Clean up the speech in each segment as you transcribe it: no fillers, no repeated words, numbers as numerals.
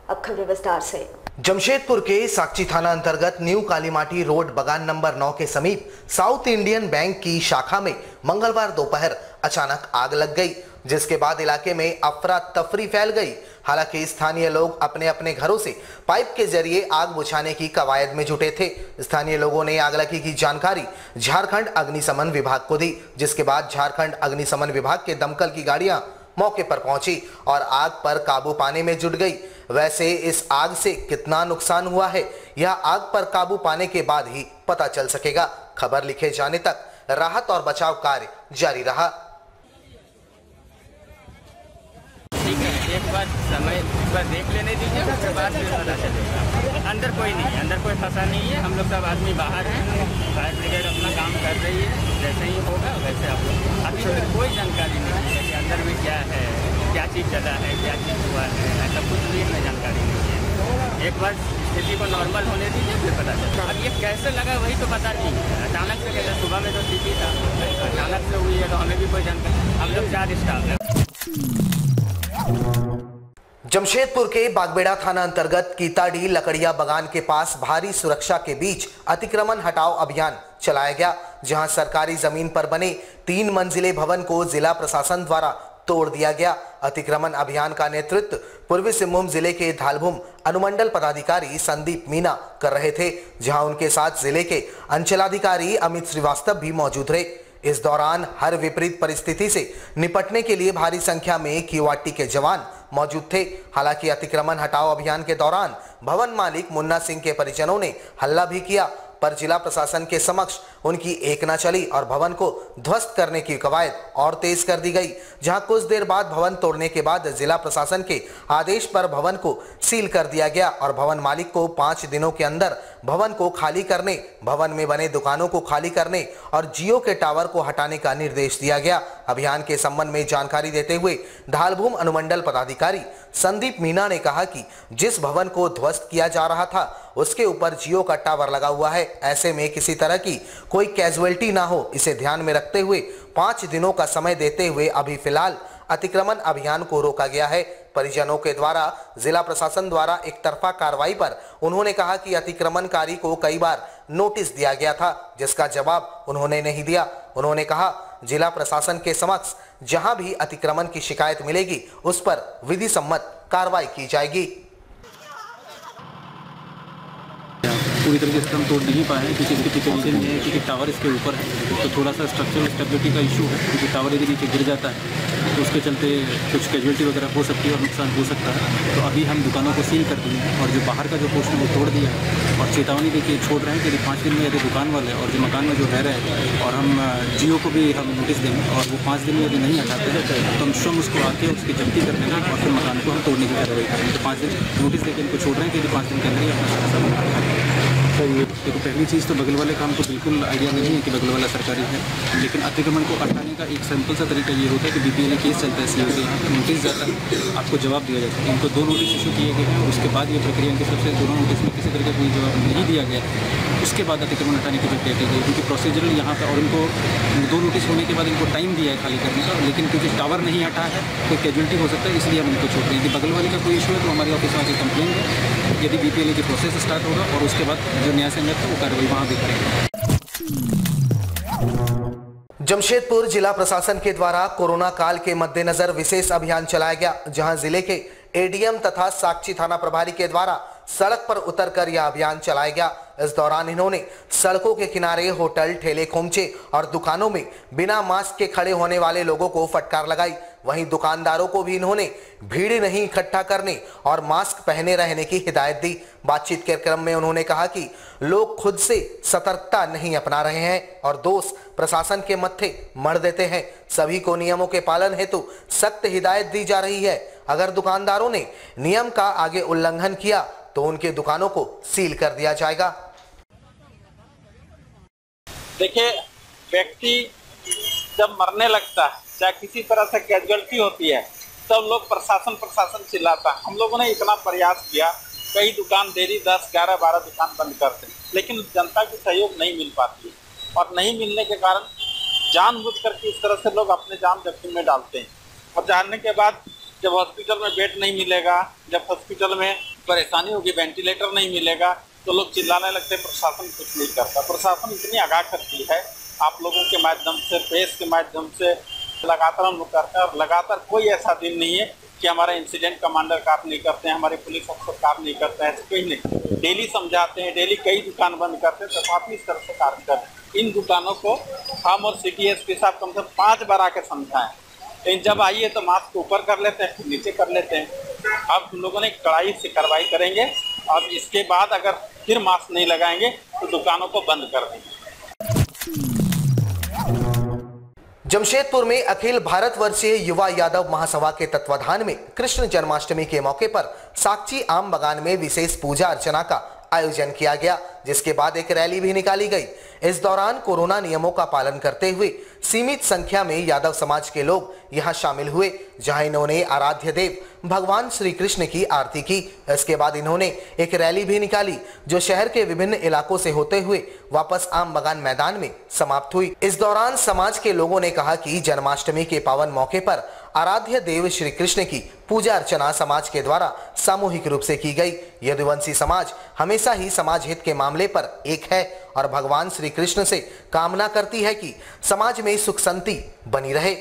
अब खबरें विस्तार से। जमशेदपुर के साकची थाना अंतर्गत न्यू कालीमाटी रोड बगान नंबर 9 के समीप साउथ इंडियन बैंक की शाखा में मंगलवार दोपहर अचानक आग लग गई, जिसके बाद इलाके में अफरा तफरी फैल गई। हालांकि स्थानीय लोग अपने अपने घरों से पाइप के जरिए आग बुझाने की कवायद में जुटे थे। स्थानीय लोगों ने आगलगी की जानकारी झारखंड अग्निशमन विभाग को दी, जिसके बाद झारखंड अग्निशमन विभाग के दमकल की गाड़ियां मौके पर पहुंची और आग पर काबू पाने में जुट गई। वैसे इस आग से कितना नुकसान हुआ है, यह आग पर काबू पाने के बाद ही पता चल सकेगा। खबर लिखे जाने तक राहत और बचाव कार्य जारी रहा। ठीक है, एक बार समय देख लेने दीजिए, उसके बाद फिर पता चलेगा। अंदर कोई नहीं है, अंदर कोई फंसा नहीं है। हम लोग सब आदमी बाहर हैं, फायर ब्रिगेड अपना काम कर रही है। जैसे ही होगा वैसे आप लोग, अभी तो कोई जानकारी नहीं है कि अंदर में क्या है, क्या चीज़ चला है, क्या चीज़ हुआ है, ऐसा कुछ भी हमें जानकारी नहीं है। एक बार स्थिति को नॉर्मल होने दीजिए, फिर पता चलेगा। अब ये कैसे लगा वही तो पता नहीं है। अचानक से कैसे, सुबह में तो ठीक ही था, अचानक से हुई है तो हमें भी कोई जानकारी। हम लोग 4 स्टाफ हैं। जमशेदपुर के बागबेड़ा थाना अंतर्गत कीताडी लकड़िया बगान के पास भारी सुरक्षा के बीच अतिक्रमण हटाओ अभियान चलाया गया, जहां सरकारी जमीन पर बने 3 मंजिले भवन को जिला प्रशासन द्वारा तोड़ दिया गया। अतिक्रमण अभियान का नेतृत्व पूर्वी सिंहभूम जिले के धालभूम अनुमंडल पदाधिकारी संदीप मीना कर रहे थे, जहां उनके साथ जिले के अंचलाधिकारी अमित श्रीवास्तव भी मौजूद रहे। इस दौरान हर विपरीत परिस्थिति से निपटने के लिए भारी संख्या में क्यूआरटी के जवान मौजूद थे। हालांकि अतिक्रमण हटाओ अभियान के दौरान भवन मालिक मुन्ना सिंह के परिजनों ने हल्ला भी किया, पर जिला प्रशासन के समक्ष उनकी एक न चली और भवन को ध्वस्त करने की कवायद और तेज कर दी गई। जहां कुछ देर बाद भवन तोड़ने के बाद जिला प्रशासन के आदेश पर भवन को सील कर दिया गया और भवन मालिक को 5 दिनों के अंदर भवन को खाली करने, भवन में बने दुकानों को खाली करने और जियो के टावर को हटाने का निर्देश दिया गया। अभियान के संबंध में जानकारी देते हुए धालभूम अनुमंडल पदाधिकारी संदीप मीना ने कहा कि जिस भवन को ध्वस्त किया जा रहा था उसके ऊपर जियो का टावर लगा हुआ है। ऐसे में किसी तरह की कोई कैजुअलिटी ना हो, इसे ध्यान में रखते हुए 5 दिनों का समय देते हुए अभी फिलहाल अतिक्रमण अभियान को रोका गया है। परिजनों के द्वारा जिला प्रशासन द्वारा एक तरफा कार्रवाई पर उन्होंने कहा कि अतिक्रमणकारी को कई बार नोटिस दिया गया था, जिसका जवाब उन्होंने नहीं दिया। उन्होंने कहा जिला प्रशासन के समक्ष जहां भी अतिक्रमण की शिकायत मिलेगी उस पर विधि सम्मत कार्रवाई की जाएगी। पूरी तरीके से हम तोड़ नहीं पाए हैं क्योंकि इसके पीछे रीजन ये है क्योंकि टावर इसके ऊपर है, तो थोड़ा सा स्ट्रक्चरल स्टेबिलिटी का इशू है। क्योंकि टावर यदि नीचे गिर जाता है तो उसके चलते कुछ कैजुअलिटी वगैरह हो सकती है और नुकसान हो सकता है। तो अभी हम दुकानों को सील कर दिए हैं और जो बाहर का जो पोर्शन वो तोड़ दिया है और चेतावनी देके छोड़ रहे हैं कि यदि 5 दिन में यदि दुकान वाले और जो मकान में जो रह रहे हैं और हम जियो को भी हम नोटिस देंगे और वो 5 दिन में यदि नहीं हटाते हैं तो हम स्वयं उसको आके उसकी जब्ती कर देंगे और फिर मकान को हम तोड़ने की कार्रवाई करेंगे। तो 5 दिन नोटिस देकर इनको छोड़ रहे हैं कि यदि 5 दिन के अंदर ही अपना सारा देखो, पहली चीज़ तो बगल वाले का हमको बिल्कुल आइडिया नहीं है कि बगल वाला सरकारी है, लेकिन अतिक्रमण को हटाने का एक सिंपल सा तरीका ये होता है कि बीपीएल केस चलता है सीओ के यहाँ, नोटिस जाता है, आपको जवाब दिया जाता है। इनको 2 नोटिस इशू किए गए हैं, उसके बाद ये प्रक्रिया इनके सबसे दोनों नोटिस में किसी तरह का कोई जवाब नहीं दिया गया, उसके बाद अतिक्रमण हटाने की प्रक्रिया की गई। क्योंकि प्रोसीजरल यहाँ पर और इनको 2 नोटिस होने के बाद इनको टाइम दिया है खाली करने का, लेकिन क्योंकि टावर नहीं हटा है कोई कैजुअलिटी हो सकता है, इसलिए हम इनको छोड़ रहे हैं। यदि बगल वाले का कोई इशू है तो हमारे ऑफिस में आके कंप्लेन है, यदि बीपीएल की प्रोसेस स्टार्ट होगा और उसके बाद जो न्याय संगत है वो कार्रवाई वहाँ भी करेंगे। जमशेदपुर जिला प्रशासन के द्वारा कोरोना काल के मद्देनजर विशेष अभियान चलाया गया, जहां जिले के एडीएम तथा साकची थाना प्रभारी के द्वारा सड़क पर उतरकर यह अभियान चलाया गया। इस दौरान इन्होंने सड़कों के किनारे होटल, ठेले, खोमचे और दुकानों में बिना मास्क के खड़े होने वाले लोगों को फटकार लगाई। वहीं दुकानदारों को भी इन्होंने भीड़ नहीं इकट्ठा करने और मास्क पहने रहने की हिदायत दी। बातचीत के क्रम में उन्होंने कहा कि लोग खुद से सतर्कता नहीं अपना रहे हैं और दोष प्रशासन के मत्थे मढ़ देते हैं। सभी को नियमों के पालन हेतु सख्त हिदायत दी जा रही है। अगर दुकानदारों ने नियम का आगे उल्लंघन किया तो उनके दुकानों को सील कर दिया जाएगा। देखिए, व्यक्ति जब मरने लगता है, चाहे किसी तरह से कैजुअलिटी होती है, सब लोग प्रशासन चिल्लाता है। हम लोगों ने इतना प्रयास किया, कई दुकान देरी 10, 11, 12 दुकान बंद करते हैं, लेकिन जनता की सहयोग नहीं मिल पाती है और नहीं मिलने के कारण जानबूझ करके इस तरह से लोग अपने जान जोखिम में डालते हैं। और जानने के बाद जब हॉस्पिटल में बेड नहीं मिलेगा, जब हॉस्पिटल में परेशानी होगी, वेंटिलेटर नहीं मिलेगा, तो लोग चिल्लाने लगते हैं प्रशासन कुछ नहीं करता। प्रशासन इतनी आगाह करती है, आप लोगों के माध्यम से, प्रेस के माध्यम से लगातार हम लोग करते हैं, और लगातार कोई ऐसा दिन नहीं है कि हमारे इंसिडेंट कमांडर कार्य नहीं करते हैं, हमारे पुलिस अफसर कार्य नहीं करते हैं, ऐसे कोई नहीं। डेली समझाते हैं, डेली कई दुकान बंद करते हैं, तथापि इस तरह से कार्य करते हैं। इन दुकानों को हम और सिटी एसपी साहब कम से कम 5 बार आके समझाएं, लेकिन जब आइए तो मास्क ऊपर कर लेते हैं, फिर नीचे कर लेते हैं। अब हम लोगों ने कड़ाई से कार्रवाई करेंगे, अब इसके बाद अगर फिर मास्क नहीं लगाएंगे तो दुकानों को बंद कर देंगे। जमशेदपुर में अखिल भारतवर्षीय युवा यादव महासभा के तत्वाधान में कृष्ण जन्माष्टमी के मौके पर साक्षी आम बागान में विशेष पूजा अर्चना का आयोजन किया गया, जिसके बाद एक रैली भी निकाली गई। इस दौरान कोरोना नियमों का पालन करते हुए सीमित संख्या में यादव समाज के लोग यहां शामिल हुए, जहां इन्होंने आराध्य देव भगवान श्री कृष्ण की आरती की। इसके बाद इन्होंने एक रैली भी निकाली, जो शहर के विभिन्न इलाकों से होते हुए वापस आम बागान मैदान में समाप्त हुई। इस दौरान समाज के लोगों ने कहा कि जन्माष्टमी के पावन मौके पर आराध्य देव श्री कृष्ण की पूजा अर्चना समाज के द्वारा सामूहिक रूप से की गई। यदुवंशी समाज हमेशा ही समाज हित के मामले पर एक है और भगवान श्री कृष्ण से कामना करती है कि समाज में सुख शांति बनी रहे।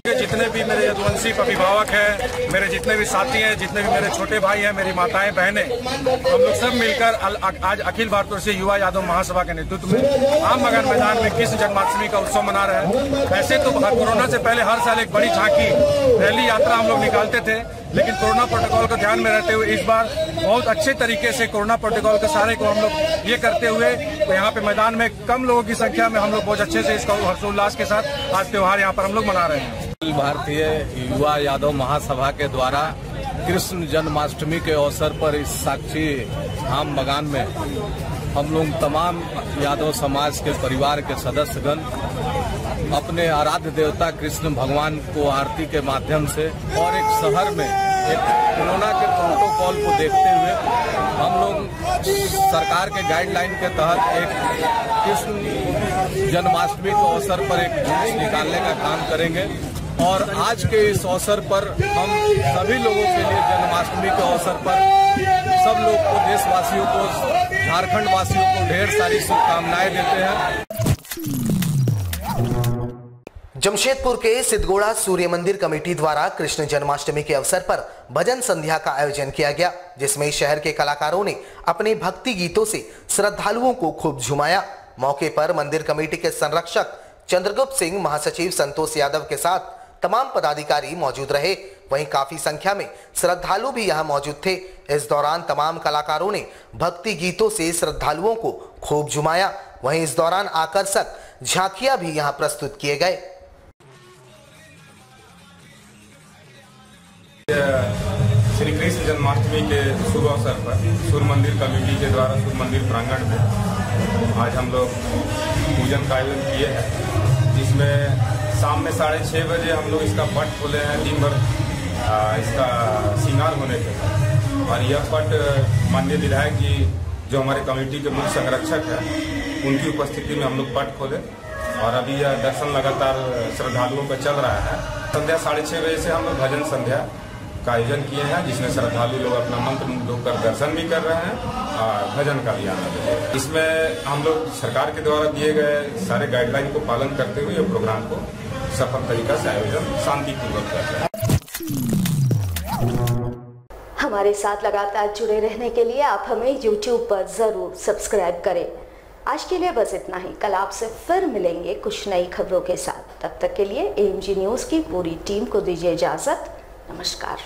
जितने भी मेरे यदुवंशी अभिभावक हैं, मेरे जितने भी साथी हैं, जितने भी मेरे छोटे भाई हैं, मेरी माताएं बहनें, हम लोग सब मिलकर आज अखिल भारतवर्षीय युवा यादव महासभा के नेतृत्व में आम बागान मैदान में कृष्ण जन्माष्टमी का उत्सव मना रहे हैं। वैसे तो कोरोना से पहले हर साल एक बड़ी झांकी रैली यात्रा हम लोग निकालते थे, लेकिन कोरोना प्रोटोकॉल को ध्यान में रहते हुए इस बार बहुत अच्छे तरीके से कोरोना प्रोटोकॉल के सारे को हम लोग ये करते हुए तो यहाँ पे मैदान में कम लोगों की संख्या में हम लोग बहुत अच्छे से इसका हर्षोल्लास के साथ आज त्योहार यहाँ पर हम लोग मना रहे हैं। भारतीय युवा यादव महासभा के द्वारा कृष्ण जन्माष्टमी के अवसर पर इस साक्षी आम बागान में हम लोग तमाम यादव समाज के परिवार के सदस्यगण अपने आराध्य देवता कृष्ण भगवान को आरती के माध्यम से और एक शहर में एक कोरोना के प्रोटोकॉल को देखते हुए हम लोग सरकार के गाइडलाइन के तहत एक कृष्ण जन्माष्टमी के अवसर पर एक जुलूस निकालने का काम करेंगे। और आज के इस अवसर पर हम सभी लोगों के लिए जन्माष्टमी के अवसर पर सब लोग को, देशवासियों को, झारखंड वासियों को ढेर सारी शुभकामनाएं देते हैं। जमशेदपुर के सिद्धगोड़ा सूर्य मंदिर कमेटी द्वारा कृष्ण जन्माष्टमी के अवसर पर भजन संध्या का आयोजन किया गया, जिसमें शहर के कलाकारों ने अपने भक्ति गीतों से श्रद्धालुओं को खूब झुमाया। मौके पर मंदिर कमेटी के संरक्षक चंद्रगुप्त सिंह, महासचिव संतोष यादव के साथ तमाम पदाधिकारी मौजूद रहे। वहीं काफी संख्या में श्रद्धालु भी यहां मौजूद थे। इस दौरान तमाम कलाकारों ने भक्ति गीतों से श्रद्धालुओं को खूब झुमाया। वहीं इस दौरान आकर्षक झांकियां भी यहां प्रस्तुत किए गए। श्री कृष्ण जन्माष्टमी के शुभ अवसर पर सूर्य मंदिर कमेटी के द्वारा सूर्य मंदिर प्रांगण में आज हम लोग पूजन का आयोजन किए हैं, जिसमें शाम में 6:30 बजे हम लोग इसका पट खोले हैं। दिन भर इसका श्रृंगार होने के और यह पट माननीय विधायक जी जो हमारे कमेटी के मुख्य संरक्षक हैं, उनकी उपस्थिति में हम लोग पट खोले और अभी यह दर्शन लगातार श्रद्धालुओं का चल रहा है। संध्या 6:30 बजे से हम लोग भजन संध्या का आयोजन किए हैं, जिसमें श्रद्धालु लोग अपना मंत्र मुग्ध होकर दर्शन भी कर रहे हैं और भजन का भी आनंद ले रहे हैं। इसमें हम लोग सरकार के द्वारा दिए गए सारे गाइडलाइन को पालन करते हुए ये प्रोग्राम को सफल तरीका से आयोजन शांतिपूर्वक कर रहे हैं। हमारे साथ लगातार जुड़े रहने के लिए आप हमें YouTube पर जरूर सब्सक्राइब करें। आज के लिए बस इतना ही। कल आपसे फिर मिलेंगे कुछ नई खबरों के साथ। तब तक के लिए AMG न्यूज़ की पूरी टीम को दीजिए इजाजत। नमस्कार।